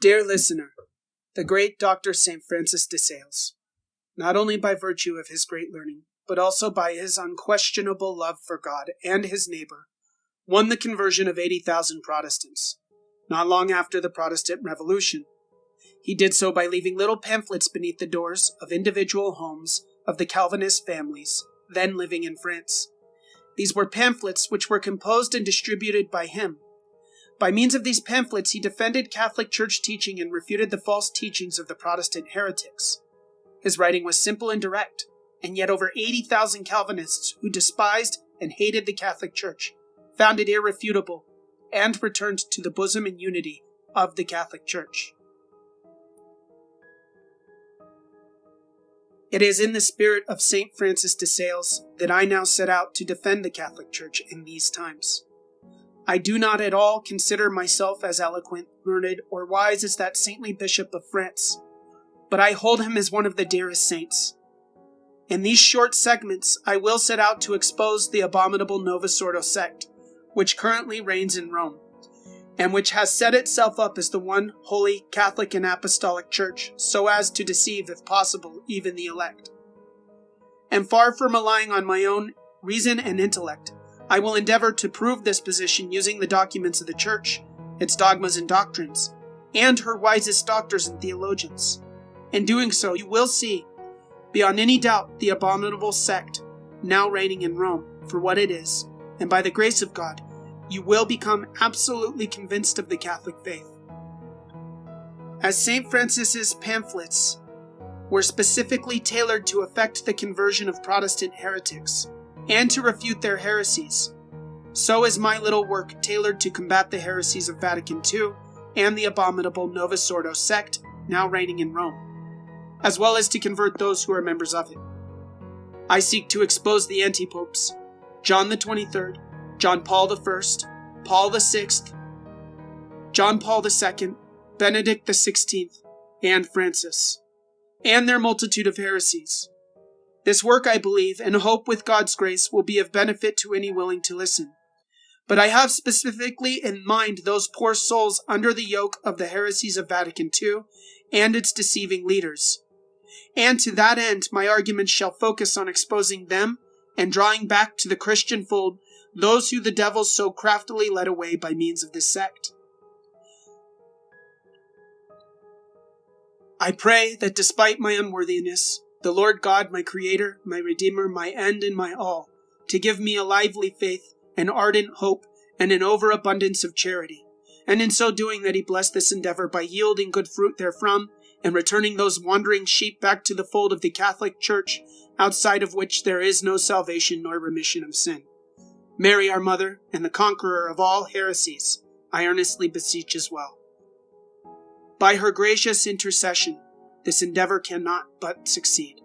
Dear listener, the great Dr. St. Francis de Sales, not only by virtue of his great learning, but also by his unquestionable love for God and his neighbor, won the conversion of 80,000 Protestants, not long after the Protestant Revolution. He did so by leaving little pamphlets beneath the doors of individual homes of the Calvinist families then living in France. These were pamphlets which were composed and distributed by him. By means of these pamphlets, he defended Catholic Church teaching and refuted the false teachings of the Protestant heretics. His writing was simple and direct, and yet over 80,000 Calvinists who despised and hated the Catholic Church found it irrefutable and returned to the bosom and unity of the Catholic Church. It is in the spirit of St. Francis de Sales that I now set out to defend the Catholic Church in these times. I do not at all consider myself as eloquent, learned, or wise as that saintly Bishop of France, but I hold him as one of the dearest saints. In these short segments, I will set out to expose the abominable Novus Ordo Sect, which currently reigns in Rome, and which has set itself up as the one holy Catholic and Apostolic Church, so as to deceive, if possible, even the elect. And far from relying on my own reason and intellect, I will endeavor to prove this position using the documents of the Church, its dogmas and doctrines, and her wisest doctors and theologians. In doing so, you will see, beyond any doubt, the abominable sect now reigning in Rome for what it is, and by the grace of God, you will become absolutely convinced of the Catholic faith. As St. Francis's pamphlets were specifically tailored to effect the conversion of Protestant heretics and to refute their heresies, so is my little work tailored to combat the heresies of Vatican II and the abominable Novus Ordo Sect now reigning in Rome, as well as to convert those who are members of it. I seek to expose the antipopes, John the 23rd, John Paul I, Paul VI, John Paul II, Benedict XVI, and Francis, and their multitude of heresies. This work, I believe, and hope with God's grace, will be of benefit to any willing to listen. But I have specifically in mind those poor souls under the yoke of the heresies of Vatican II and its deceiving leaders. And to that end, my arguments shall focus on exposing them and drawing back to the Christian fold those who the devil so craftily led away by means of this sect. I pray that despite my unworthiness, the Lord God, my Creator, my Redeemer, my end and my all, to give me a lively faith, an ardent hope, and an overabundance of charity, and in so doing that he bless this endeavor by yielding good fruit therefrom, and returning those wandering sheep back to the fold of the Catholic Church, outside of which there is no salvation nor remission of sin. Mary, our Mother, and the conqueror of all heresies, I earnestly beseech as well. By her gracious intercession, this endeavor cannot but succeed.